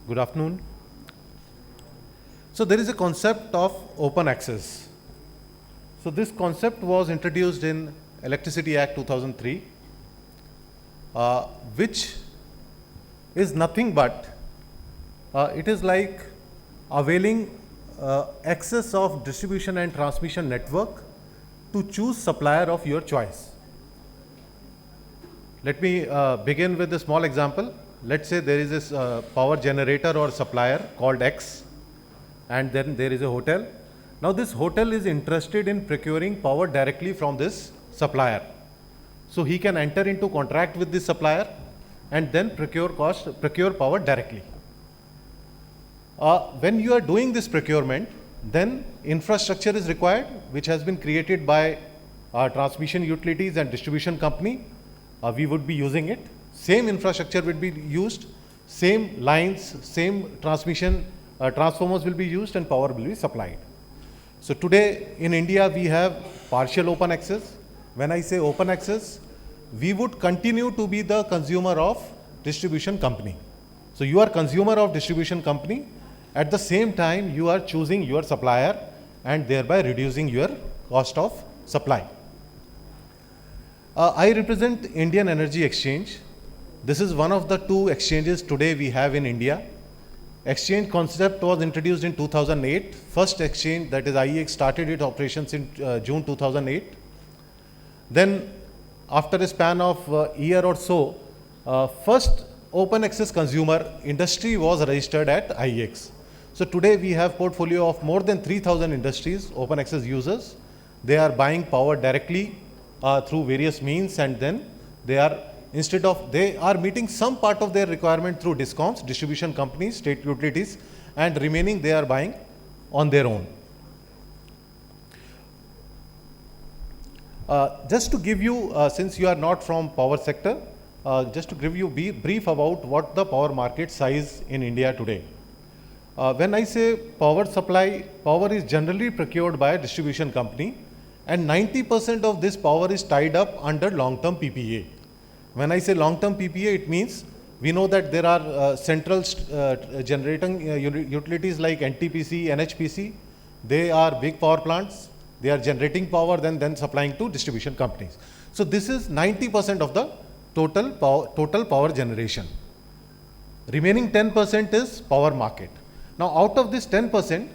Good afternoon. So there is a concept of open access. So this concept was introduced in Electricity Act 2003, which is nothing but it is like availing access of distribution and transmission network to choose supplier of your choice. Let me begin with a small example. Let's say there is this power generator or supplier called X, and then there is a hotel. Now this hotel is interested in procuring power directly from this supplier. So he can enter into contract with this supplier and then procure power directly. When you are doing this procurement, then infrastructure is required, which has been created by transmission utilities and distribution company. We would be using it. Same infrastructure will be used, same lines, same transmission transformers will be used, and power will be supplied. So today in India we have partial open access. When I say open access, we would continue to be the consumer of distribution company. So you are consumer of distribution company. At the same time, you are choosing your supplier and thereby reducing your cost of supply. I represent Indian Energy Exchange. This is one of the two exchanges today we have in India. Exchange concept was introduced in 2008. First exchange, that is IEX, started its operations in June 2008. Then after a span of a year or so, first open access consumer industry was registered at IEX. So today we have portfolio of more than 3,000 industries, open access users. They are buying power directly through various means, and then they are meeting some part of their requirement through discoms, distribution companies, state utilities, and remaining they are buying on their own. Just to give you, since you are not from power sector, just to give you brief about what the power market size in India today. When I say power supply, power is generally procured by a distribution company, and 90% of this power is tied up under long-term PPA. When I say long-term PPA, it means we know that there are central generating utilities like NTPC, NHPC. They are big power plants. They are generating power, then supplying to distribution companies. So this is 90% of the total power generation. Remaining 10% is power market. Now out of this 10%,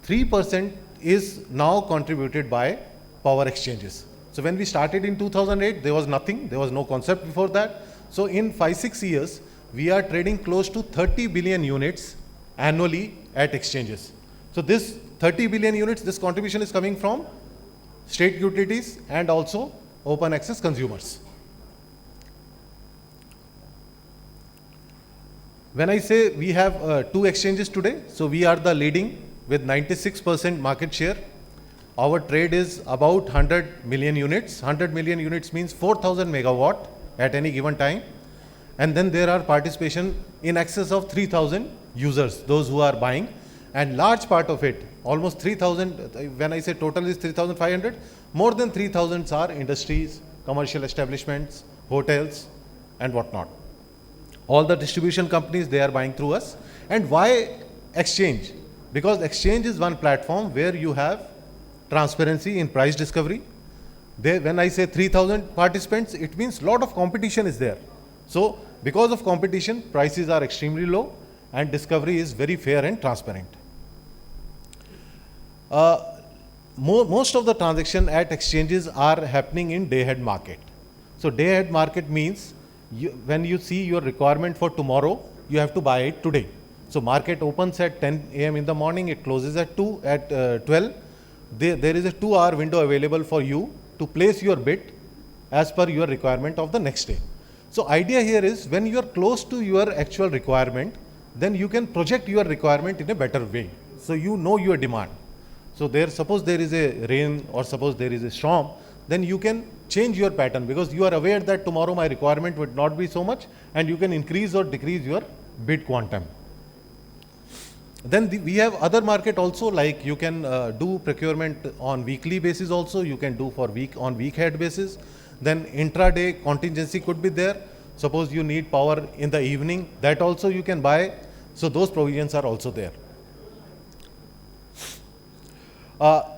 3% is now contributed by power exchanges. So when we started in 2008, there was nothing, there was no concept before that. So in 5-6 years, we are trading close to 30 billion units annually at exchanges. So this 30 billion units, this contribution is coming from state utilities and also open access consumers. When I say we have two exchanges today, so we are the leading with 96% market share. Our trade is about 100 million units. 100 million units means 4,000 megawatt at any given time. And then there are participation in excess of 3,000 users, those who are buying. And large part of it, almost 3,000, when I say total is 3,500, more than 3,000 are industries, commercial establishments, hotels, and whatnot. All the distribution companies, they are buying through us. And why exchange? Because exchange is one platform where you have transparency in price discovery. When I say 3,000 participants, it means lot of competition is there. So because of competition, prices are extremely low and discovery is very fair and transparent. Most of the transaction at exchanges are happening in day-ahead market. So day-ahead market means when you see your requirement for tomorrow, you have to buy it today. So market opens at 10 a.m. in the morning, it closes at 12. There is a 2-hour window available for you to place your bid as per your requirement of the next day. So idea here is when you are close to your actual requirement, then you can project your requirement in a better way. So you know your demand. So suppose there is a rain or suppose there is a storm, then you can change your pattern because you are aware that tomorrow my requirement would not be so much, and you can increase or decrease your bid quantum. Then we have other market also, like you can do procurement on weekly basis also, you can do for on week head basis. Then intraday contingency could be there. Suppose you need power in the evening, that also you can buy So those provisions are also there.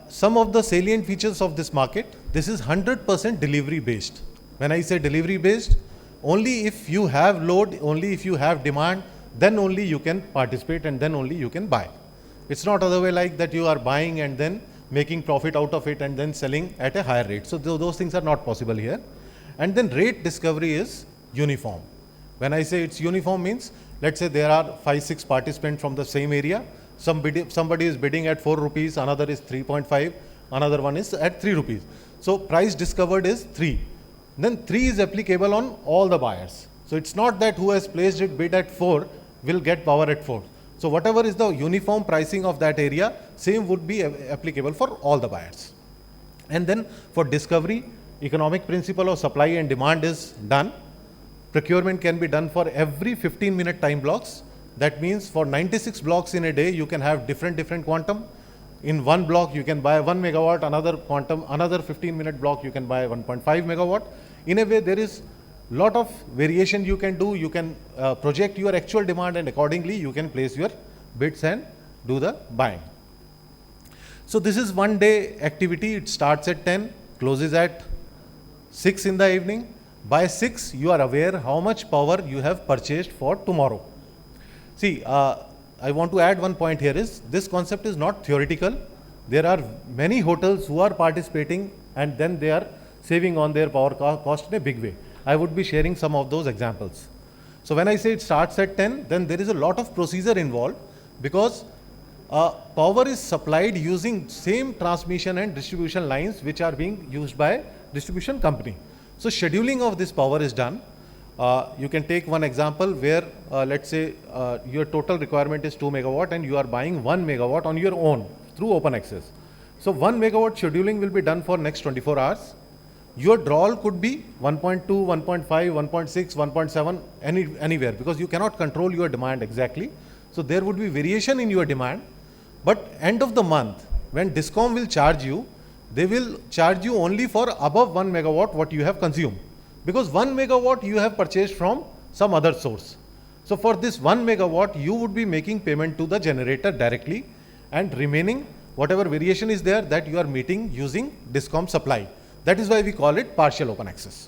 Some of the salient features of this market, this is 100% delivery based. When I say delivery based, only if you have load, only if you have demand, then only you can participate and then only you can buy. It's not other way like that you are buying and then making profit out of it and then selling at a higher rate. So those things are not possible here. And then rate discovery is uniform. When I say it's uniform means, let's say there are 5-6 participants from the same area. Somebody is bidding at 4 rupees, another is 3.5, another one is at 3 rupees. So price discovered is 3. Then 3 is applicable on all the buyers. So it's not that who has placed it bid at 4 will get power at 4. So whatever is the uniform pricing of that area, same would be applicable for all the buyers. And then for discovery, economic principle of supply and demand is done. Procurement can be done for every 15-minute time blocks. That means for 96 blocks in a day, you can have different quantum. In one block, you can buy 1 megawatt, another quantum, another 15-minute block, you can buy 1.5 megawatt. In a way, there is lot of variation you can do. You can project your actual demand and accordingly, you can place your bids and do the buying. So this is one day activity. It starts at 10, closes at 6 in the evening. By 6, you are aware how much power you have purchased for tomorrow. See, I want to add one point here is, this concept is not theoretical. There are many hotels who are participating and then they are saving on their power cost in a big way. I would be sharing some of those examples. So when I say it starts at 10, then there is a lot of procedure involved because power is supplied using same transmission and distribution lines which are being used by distribution company. So scheduling of this power is done. You can take one example where let's say your total requirement is 2 megawatt and you are buying 1 megawatt on your own through open access. So 1 megawatt scheduling will be done for next 24 hours. Your drawal could be 1.2, 1.5, 1.6, 1.7, anywhere because you cannot control your demand exactly. So there would be variation in your demand, but end of the month when Discom will charge you, they will charge you only for above 1 megawatt what you have consumed. Because 1 megawatt you have purchased from some other source. So for this 1 megawatt, you would be making payment to the generator directly and remaining whatever variation is there that you are meeting using Discom supply. That is why we call it partial open access.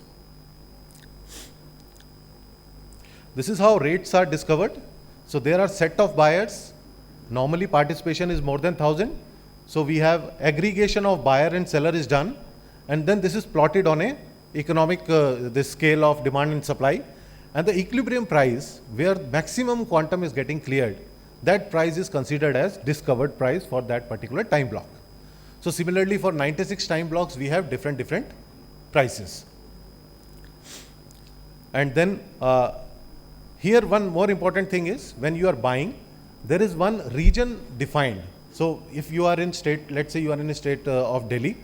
This is how rates are discovered. So there are set of buyers. Normally participation is more than 1,000. So we have aggregation of buyer and seller is done. And then this is plotted on a economic this scale of demand and supply, and the equilibrium price where maximum quantum is getting cleared, that price is considered as discovered price for that particular time block. So similarly for 96 time blocks we have different prices. And then here one more important thing is when you are buying, there is one region defined. So if you are in state, let's say you are in a state of Delhi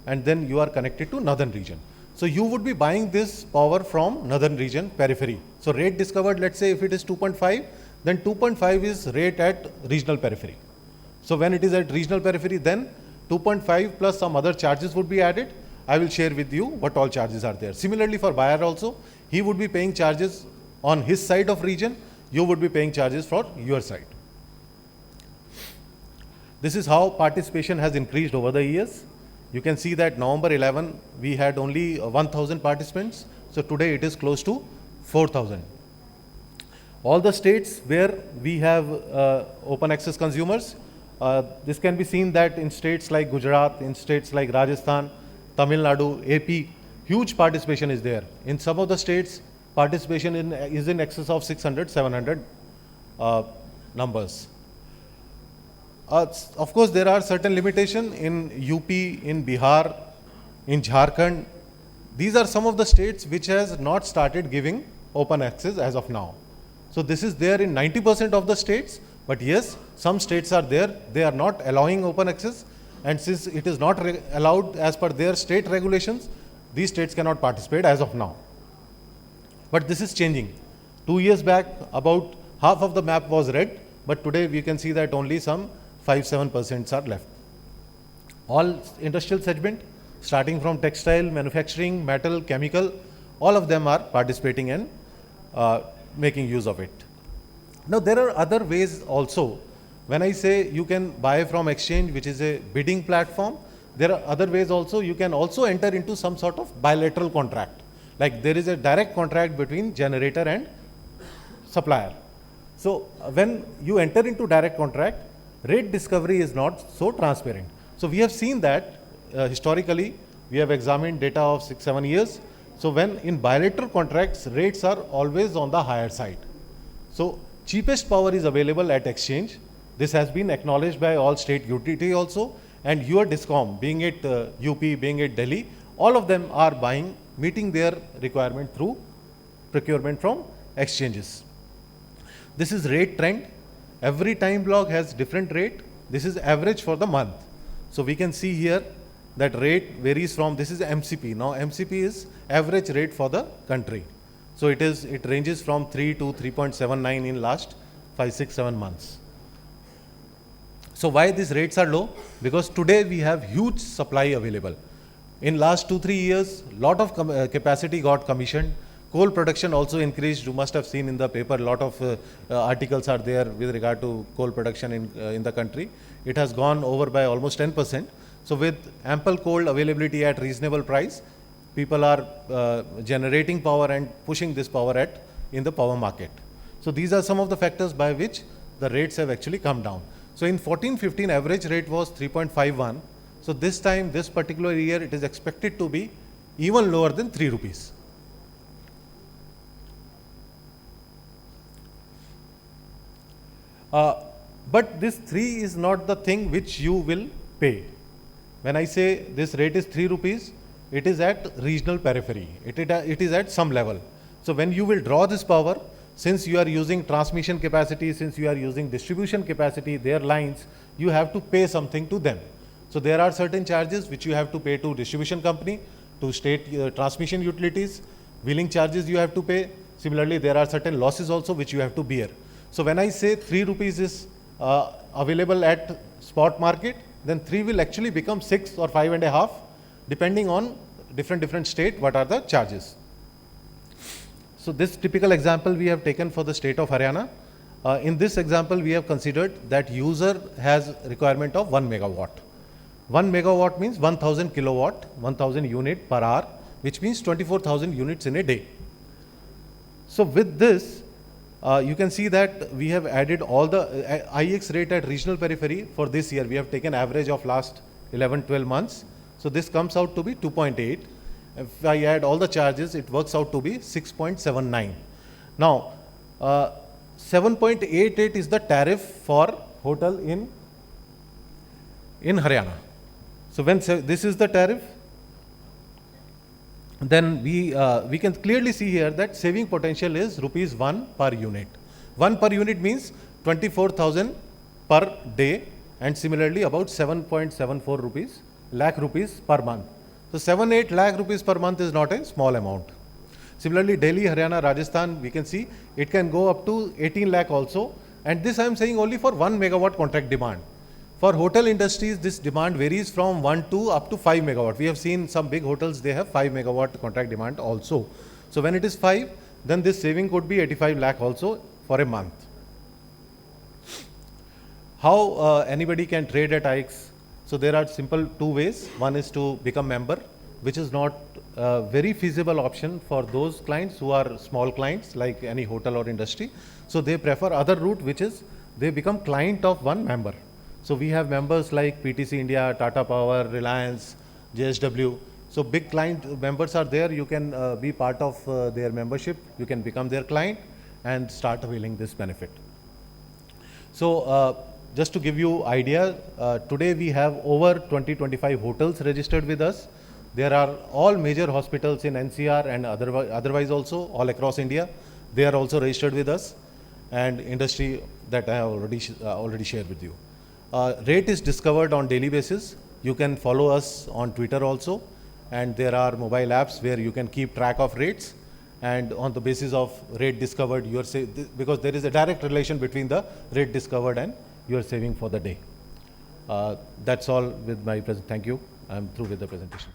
and then you are connected to northern region. So you would be buying this power from northern region periphery. So rate discovered, let's say if it is 2.5, then 2.5 is rate at regional periphery. So when it is at regional periphery, then 2.5 plus some other charges would be added. I will share with you what all charges are there. Similarly for buyer also, he would be paying charges on his side of region, you would be paying charges for your side. This is how participation has increased over the years. You can see that November 11, we had only 1,000 participants. So today it is close to 4,000. All the states where we have open access consumers, this can be seen that in states like Gujarat, in states like Rajasthan, Tamil Nadu, AP, huge participation is there. In some of the states, participation is in excess of 600, 700 numbers. Of course, there are certain limitations in UP, in Bihar, in Jharkhand. These are some of the states which has not started giving open access as of now. So this is there in 90% of the states, but yes, some states are there, they are not allowing open access, and since it is not allowed as per their state regulations, these states cannot participate as of now. But this is changing. 2 years back, about half of the map was red, but today we can see that only some 5-7% are left. All industrial segment, starting from textile, manufacturing, metal, chemical, all of them are participating and making use of it. Now there are other ways also. When I say you can buy from exchange, which is a bidding platform, there are other ways also. You can also enter into some sort of bilateral contract. Like there is a direct contract between generator and supplier. So when you enter into direct contract, rate discovery is not so transparent. So we have seen that historically, we have examined data of 6-7 years. So when in bilateral contracts, rates are always on the higher side. So cheapest power is available at exchange. This has been acknowledged by all state utility also, and your DISCOM, being it UP, being it Delhi, all of them are buying, meeting their requirement through procurement from exchanges. This is rate trend. Every time block has different rate. This is average for the month. So we can see here that rate varies from, this is MCP. Now MCP is average rate for the country. So it ranges from 3 to 3.79 in last 5, 6, 7 months. So why these rates are low? Because today we have huge supply available. In last 2-3 years, lot of capacity got commissioned. Coal production also increased. You must have seen in the paper, lot of articles are there with regard to coal production in the country. It has gone over by almost 10%. So with ample coal availability at reasonable price, people are generating power and pushing this power in the power market. So these are some of the factors by which the rates have actually come down. So in 14-15, average rate was 3.51. So this time, this particular year, it is expected to be even lower than 3 rupees. But this 3 is not the thing which you will pay. When I say this rate is 3 rupees, it is at regional periphery. It is at some level. So when you will draw this power, since you are using transmission capacity, since you are using distribution capacity, their lines, you have to pay something to them. So there are certain charges which you have to pay to distribution company, to state transmission utilities, wheeling charges you have to pay. Similarly, there are certain losses also which you have to bear. So when I say 3 rupees is available at spot market, then 3 will actually become 6 or 5.5, depending on different state, what are the charges. So this typical example we have taken for the state of Haryana. In this example, we have considered that user has requirement of 1 megawatt. 1 megawatt means 1000 kilowatt, 1000 unit per hour, which means 24,000 units in a day. So with this, you can see that we have added all the IX rate at regional periphery for this year. We have taken average of last 11-12 months. So this comes out to be 2.8. If I add all the charges, it works out to be 6.79. Now, 7.88 is the tariff for hotel in Haryana. So when this is the tariff, then we can clearly see here that saving potential is rupees 1 per unit. 1 per unit means 24,000 per day, and similarly about 7.74 lakh rupees per month. So 7-8 lakh rupees per month is not a small amount. Similarly, Delhi, Haryana, Rajasthan, we can see it can go up to 18 lakh also, and this I am saying only for 1 megawatt contract demand. For hotel industries, this demand varies from 1 to up to 5 megawatt. We have seen some big hotels, they have 5 megawatt contract demand also. So when it is 5, then this saving could be 85 lakh also for a month. How anybody can trade at IX? So there are simple 2 ways. One is to become member, which is not a very feasible option for those clients who are small clients like any hotel or industry. So they prefer other route, which is they become client of one member. So we have members like PTC India, Tata Power, Reliance, JSW. So big client members are there. You can be part of their membership. You can become their client and start availing this benefit. So just to give you idea, today we have over 20-25 hotels registered with us. There are all major hospitals in NCR and otherwise also all across India. They are also registered with us, and industry that I have already shared with you. Rate is discovered on daily basis. You can follow us on Twitter also, and there are mobile apps where you can keep track of rates, and on the basis of rate discovered, you are because there is a direct relation between the rate discovered and your saving for the day. That's all with my present. Thank you. I'm through with the presentation.